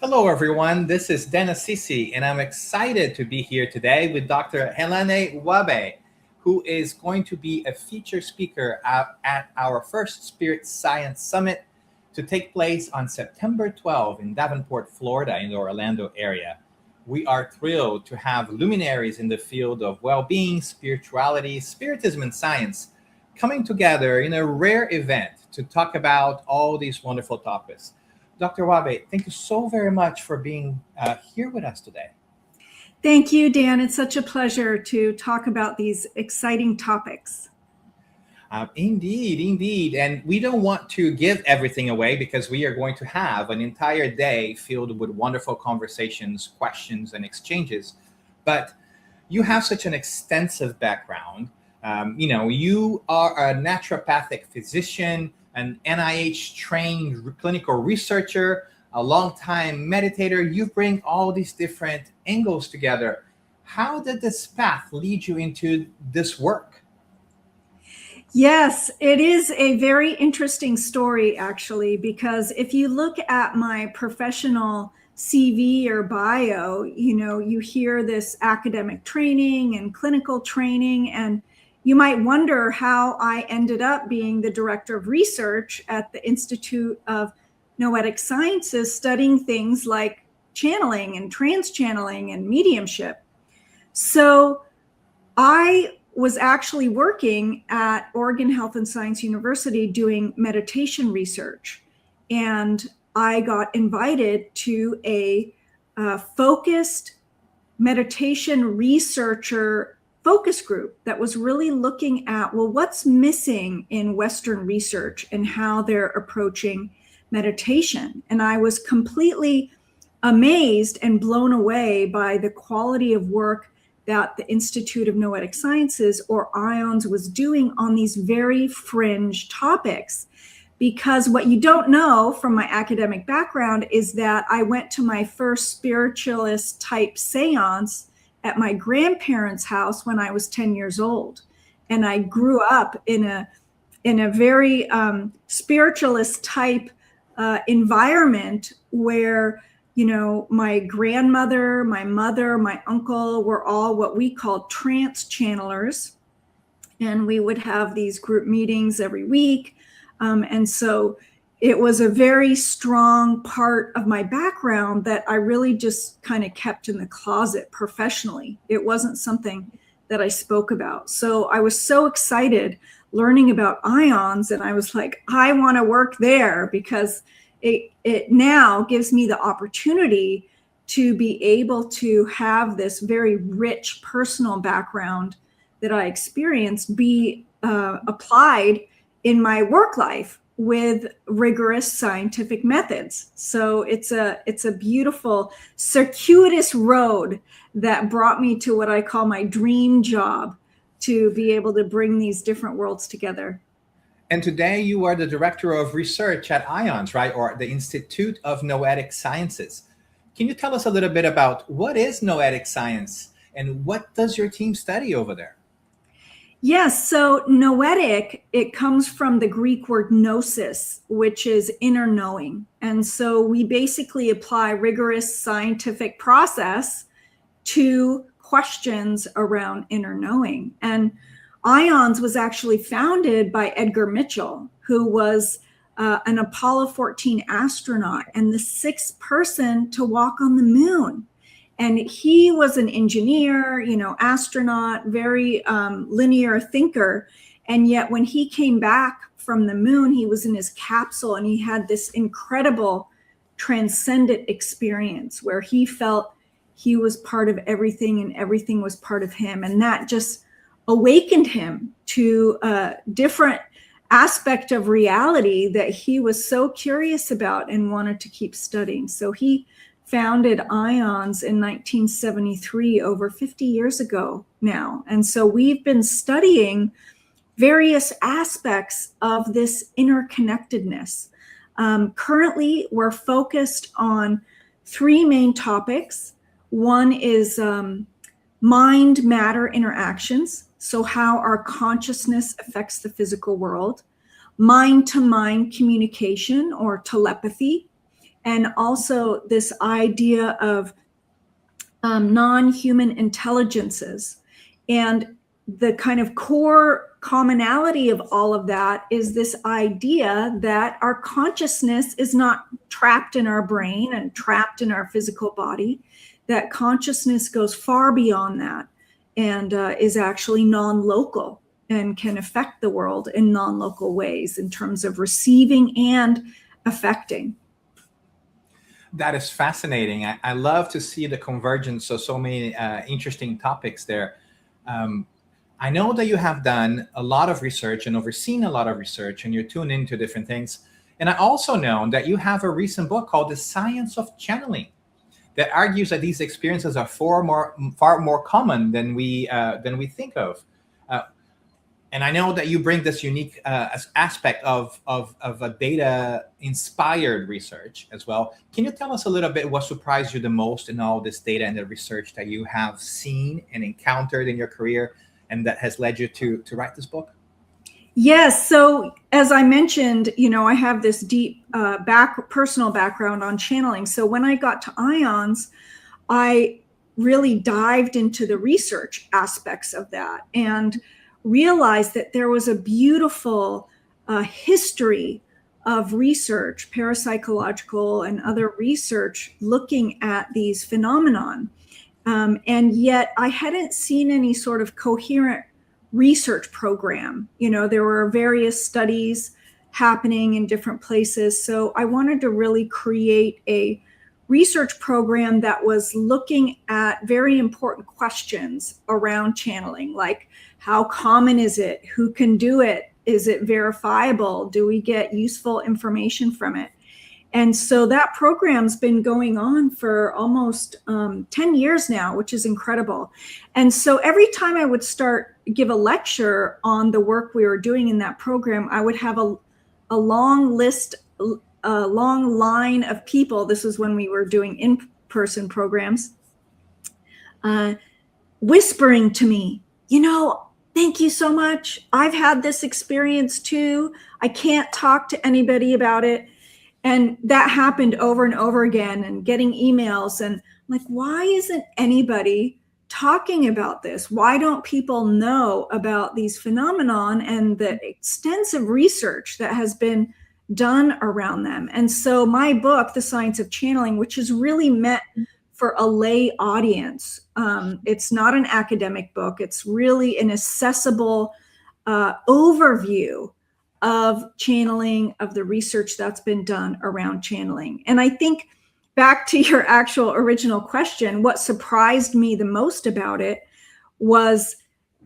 Hello, everyone. This is Dennis Sisi, and I'm excited to be here today with Dr. Helané Wahbeh, who is going to be a feature speaker at our first Spirit Science Summit to take place on September 12 in Davenport, Florida, in the Orlando area. We are thrilled to have luminaries in the field of well-being, spirituality, spiritism, and science coming together in a rare event to talk about all these wonderful topics. Dr. Wahbeh, thank you so very much for being here with us today. Thank you, Dan. It's such a pleasure to talk about these exciting topics. Indeed. And we don't want to give everything away because we are going to have an entire day filled with wonderful conversations, questions, and exchanges. But you have such an extensive background. You are a naturopathic physician, an NIH-trained clinical researcher, a longtime meditator. You bring all these different angles together. How did this path lead you into this work? Yes, it is a very interesting story, actually, because if you look at my professional CV or bio, you hear this academic training and clinical training, and you might wonder how I ended up being the director of research at the Institute of Noetic Sciences, studying things like channeling and trance channeling and mediumship. So I was actually working at Oregon Health and Science University doing meditation research. And I got invited to a focused meditation researcher focus group that was really looking at, well, what's missing in Western research and how they're approaching meditation. And I was completely amazed and blown away by the quality of work that the Institute of Noetic Sciences, or IONS, was doing on these very fringe topics. Because what you don't know from my academic background is that I went to my first spiritualist type seance at my grandparents' house when I was 10 years old. And I grew up in a very spiritualist type environment where, my grandmother, my mother, my uncle were all what we call trance channelers. And we would have these group meetings every week. And so it was a very strong part of my background that I really just kind of kept in the closet professionally. It wasn't something that I spoke about. So I was so excited learning about IONS, and I was like, I want to work there because it now gives me the opportunity to be able to have this very rich personal background that I experienced be applied in my work life with rigorous scientific methods. So it's a beautiful circuitous road that brought me to what I call my dream job, to be able to bring these different worlds together. And today you are the director of research at IONS, right? Or the Institute of Noetic Sciences. Can you tell us a little bit about what is noetic science and what does your team study over there? Yes, so noetic, it comes from the Greek word gnosis, which is inner knowing. And so we basically apply rigorous scientific process to questions around inner knowing. And IONS was actually founded by Edgar Mitchell, who was an Apollo 14 astronaut and the 6th person to walk on the moon. And he was an engineer, astronaut, very linear thinker. And yet when he came back from the moon, he was in his capsule and he had this incredible transcendent experience where he felt he was part of everything and everything was part of him. And that just awakened him to a different aspect of reality that he was so curious about and wanted to keep studying. So he founded IONS in 1973, over 50 years ago now. And so we've been studying various aspects of this interconnectedness. Currently, we're focused on 3 main topics. One is mind-matter interactions, so how our consciousness affects the physical world, mind-to-mind communication or telepathy, and also this idea of non-human intelligences. And the kind of core commonality of all of that is this idea that our consciousness is not trapped in our brain and trapped in our physical body, that consciousness goes far beyond that and is actually non-local and can affect the world in non-local ways in terms of receiving and affecting. That is fascinating. I love to see the convergence of so many interesting topics there. I know that you have done a lot of research and overseen a lot of research, and you're tuned into different things. And I also know that you have a recent book called The Science of Channeling that argues that these experiences are far more common than we think of. And I know that you bring this unique aspect of a data-inspired research as well. Can you tell us a little bit what surprised you the most in all this data and the research that you have seen and encountered in your career, and that has led you to write this book? Yes. So as I mentioned, I have this deep personal background on channeling. So when I got to IONS, I really dived into the research aspects of that and realized that there was a beautiful history of research, parapsychological and other research, looking at these phenomenon. And yet I hadn't seen any sort of coherent research program. There were various studies happening in different places. So I wanted to really create a research program that was looking at very important questions around channeling, like how common is it? Who can do it? Is it verifiable? Do we get useful information from it? And so that program's been going on for almost 10 years now, which is incredible. And so every time I would give a lecture on the work we were doing in that program, I would have a long line of people. This is when we were doing in-person programs, whispering to me, thank you so much. I've had this experience too. I can't talk to anybody about it. And that happened over and over again, and getting emails. And I'm like, why isn't anybody talking about this? Why don't people know about these phenomenon and the extensive research that has been done around them? And so my book, The Science of Channeling, which is really meant for a lay audience, it's not an academic book. It's really an accessible overview of channeling, of the research that's been done around channeling. And I think back to your actual original question, what surprised me the most about it was,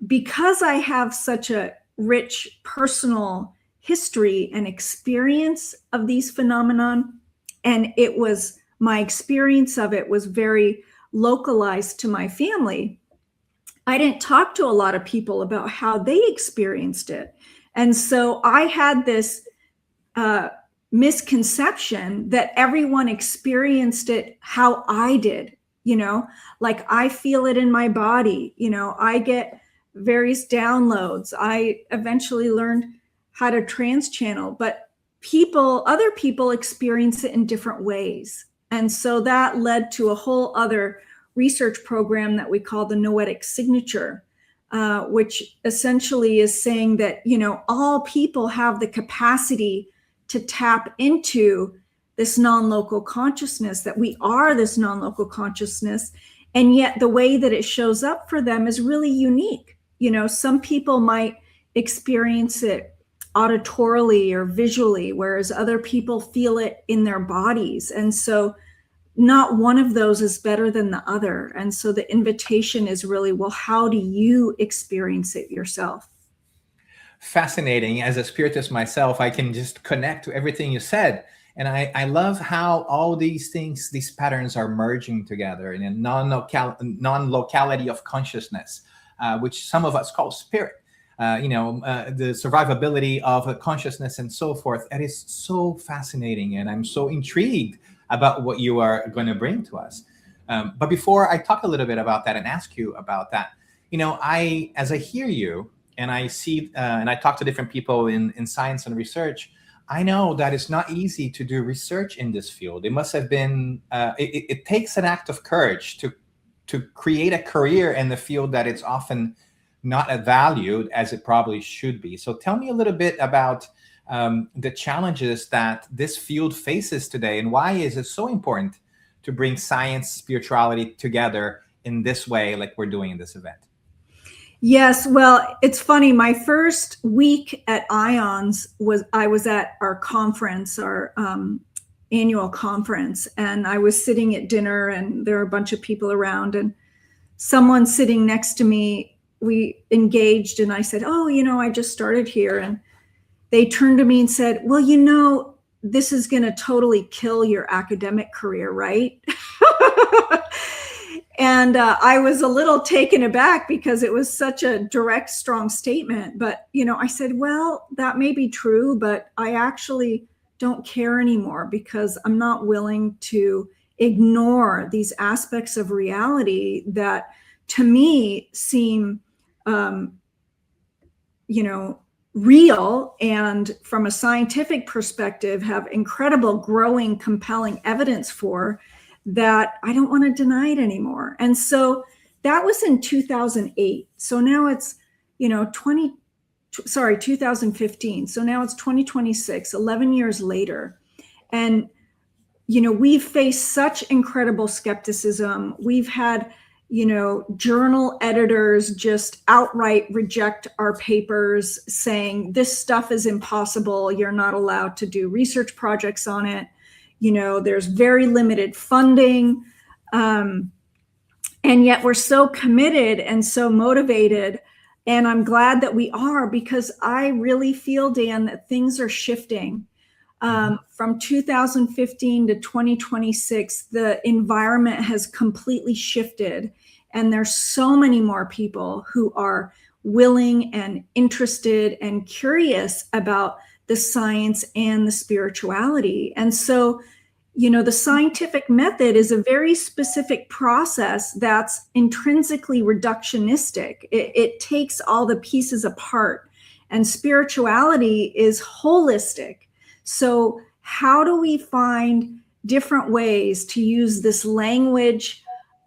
because I have such a rich personal history and experience of these phenomenon, and my experience of it was very localized to my family, I didn't talk to a lot of people about how they experienced it. And so I had this misconception that everyone experienced it how I did, like I feel it in my body, I get various downloads. I eventually learned how to trance channel, but other people experience it in different ways. And so that led to a whole other research program that we call the Noetic signature, which essentially is saying that, all people have the capacity to tap into this non-local consciousness, that we are this non-local consciousness. And yet the way that it shows up for them is really unique. Some people might experience it auditorily or visually, whereas other people feel it in their bodies. And so not one of those is better than the other. And so the invitation is really, well, how do you experience it yourself? Fascinating. As a spiritist myself, I can just connect to everything you said. And I love how all these things, these patterns are merging together in a non-locality of consciousness, which some of us call spirit. The survivability of a consciousness and so forth. That is so fascinating. And I'm so intrigued about what you are going to bring to us. But before I talk a little bit about that and ask you about that, as I hear you and I see, and I talk to different people in science and research, I know that it's not easy to do research in this field. It must have been, it takes an act of courage to create a career in the field that it's often not as valued as it probably should be. So tell me a little bit about the challenges that this field faces today, and why is it so important to bring science, spirituality together in this way, like we're doing in this event? Yes, well, it's funny. My first week at IONS I was at our conference, our annual conference, and I was sitting at dinner, and there were a bunch of people around, and someone sitting next to me, we engaged, and I said, "Oh, I just started here," and they turned to me and said, "Well, this is going to totally kill your academic career, right?" And I was a little taken aback because it was such a direct, strong statement. But, I said, well, that may be true, but I actually don't care anymore, because I'm not willing to ignore these aspects of reality that to me seem, real, and from a scientific perspective have incredible, growing, compelling evidence for, that I don't want to deny it anymore. And so that was in 2008. So now it's, 2015. So now it's 2026, 11 years later. And, we've faced such incredible skepticism. We've had, journal editors just outright reject our papers, saying this stuff is impossible. You're not allowed to do research projects on it. There's very limited funding. And yet we're so committed and so motivated. And I'm glad that we are, because I really feel, Dan, that things are shifting. From 2015 to 2026, the environment has completely shifted. And there's so many more people who are willing and interested and curious about the science and the spirituality. And so, the scientific method is a very specific process that's intrinsically reductionistic. It takes all the pieces apart, and spirituality is holistic. So how do we find different ways to use this language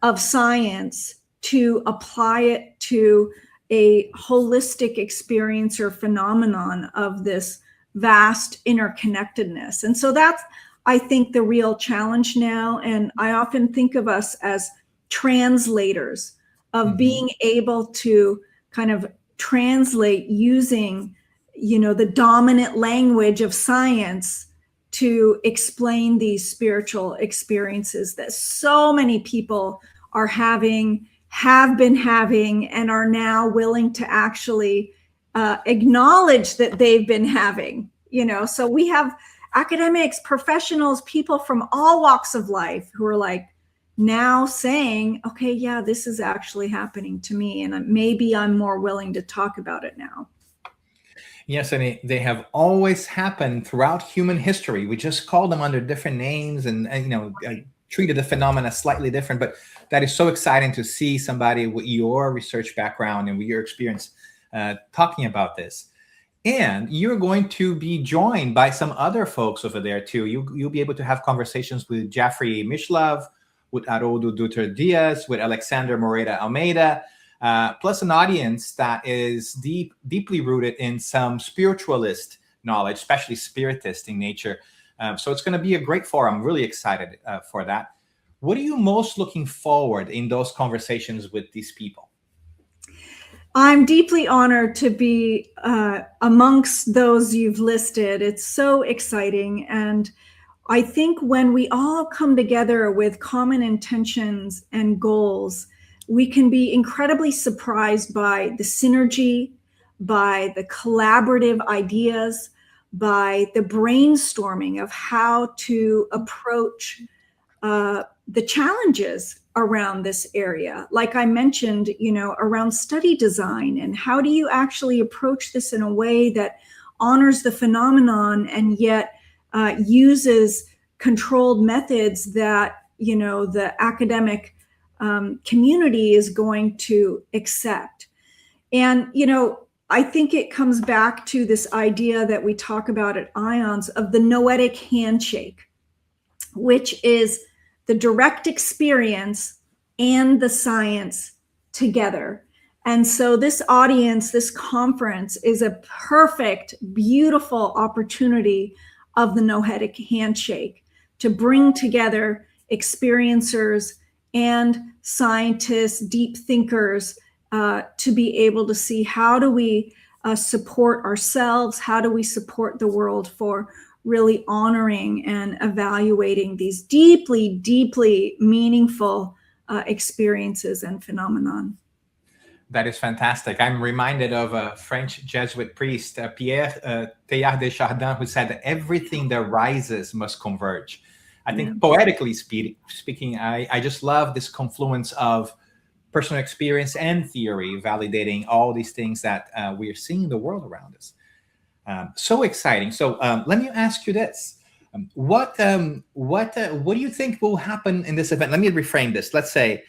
of science to apply it to a holistic experience or phenomenon of this vast interconnectedness? And so that's, I think, the real challenge now. And I often think of us as translators of being able to kind of translate using, the dominant language of science to explain these spiritual experiences that so many people are having, have been having, and are now willing to actually acknowledge that they've been having. So we have academics, professionals, people from all walks of life who are like now saying, okay, yeah, this is actually happening to me, and maybe I'm more willing to talk about it now. Yes, and they have always happened throughout human history. We just call them under different names, and treated the phenomena slightly different. But that is so exciting to see somebody with your research background and with your experience talking about this. And you're going to be joined by some other folks over there too. You'll be able to have conversations with Jeffrey Mishlove, with Haroldo Dutra Dias, with Alexander Moreira-Almeida, plus an audience that is deeply rooted in some spiritualist knowledge, especially spiritist in nature. So it's going to be a great forum. I'm really excited for that. What are you most looking forward in those conversations with these people? I'm deeply honored to be amongst those you've listed. It's so exciting. And I think when we all come together with common intentions and goals, we can be incredibly surprised by the synergy, by the collaborative ideas, by the brainstorming of how to approach the challenges around this area. Like I mentioned, around study design, and how do you actually approach this in a way that honors the phenomenon and yet uses controlled methods that, the academic community is going to accept. And, I think it comes back to this idea that we talk about at IONS of the Noetic handshake, which is the direct experience and the science together. And so this audience, this conference is a perfect, beautiful opportunity of the Noetic handshake to bring together experiencers and scientists, deep thinkers, to be able to see how do we support ourselves, how do we support the world for really honoring and evaluating these deeply, deeply meaningful experiences and phenomenon. That is fantastic. I'm reminded of a French Jesuit priest, Pierre Teilhard de Chardin, who said that everything that rises must converge. I think poetically speaking, I just love this confluence of personal experience and theory, validating all these things that we are seeing in the world around us. So exciting. So let me ask you this. What do you think will happen in this event? Let me reframe this. Let's say,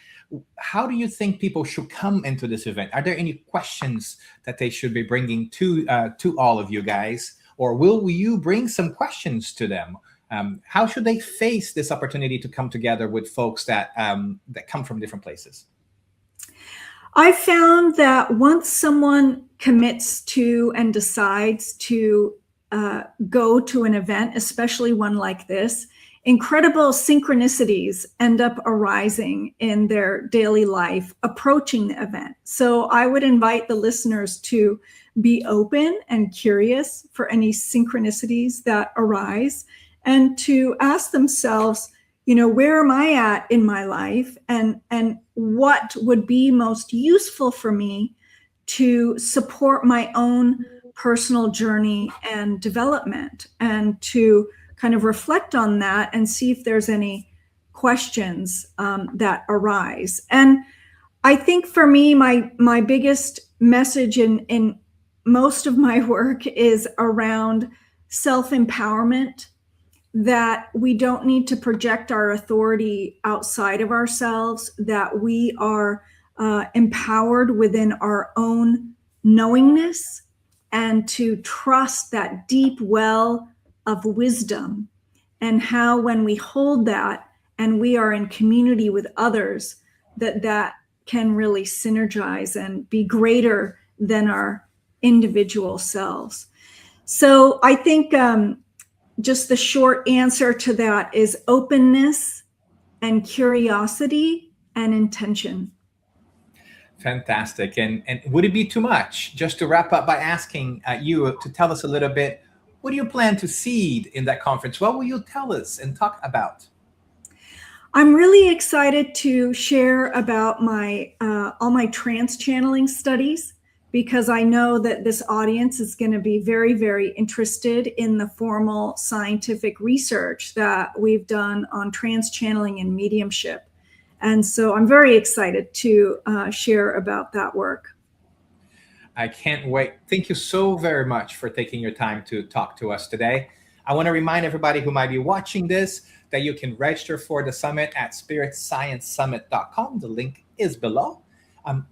how do you think people should come into this event? Are there any questions that they should be bringing to all of you guys? Or will you bring some questions to them? How should they face this opportunity to come together with folks that come from different places? I found that once someone commits to and decides to go to an event, especially one like this, incredible synchronicities end up arising in their daily life approaching the event. So I would invite the listeners to be open and curious for any synchronicities that arise, and to ask themselves, where am I at in my life, and what would be most useful for me to support my own personal journey and development, and to kind of reflect on that and see if there's any questions that arise. And I think for me, my biggest message in most of my work is around self-empowerment, that we don't need to project our authority outside of ourselves, that we are empowered within our own knowingness, and to trust that deep well of wisdom, and how when we hold that and we are in community with others, that can really synergize and be greater than our individual selves. So I think just the short answer to that is openness and curiosity and intention. Fantastic. And would it be too much just to wrap up by asking you to tell us a little bit, what do you plan to seed in that conference? What will you tell us and talk about? I'm really excited to share about all my trance channeling studies, because I know that this audience is going to be very, very interested in the formal scientific research that we've done on trance channeling and mediumship. And so I'm very excited to share about that work. I can't wait. Thank you so very much for taking your time to talk to us today. I want to remind everybody who might be watching this that you can register for the summit at spiritsciencesummit.com. The link is below.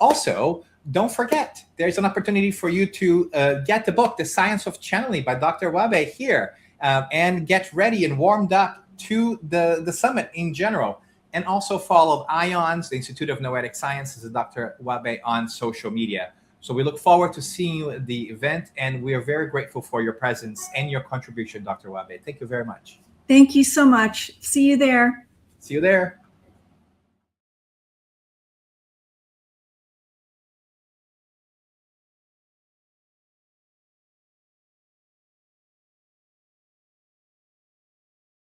Also, don't forget, there's an opportunity for you to get the book, The Science of Channeling by Dr. Wahbeh here, and get ready and warmed up to the summit in general. And also follow IONS, the Institute of Noetic Sciences, and Dr. Wahbeh on social media. So we look forward to seeing you at the event, and we are very grateful for your presence and your contribution, Dr. Wahbeh. Thank you very much. Thank you so much. See you there. See you there.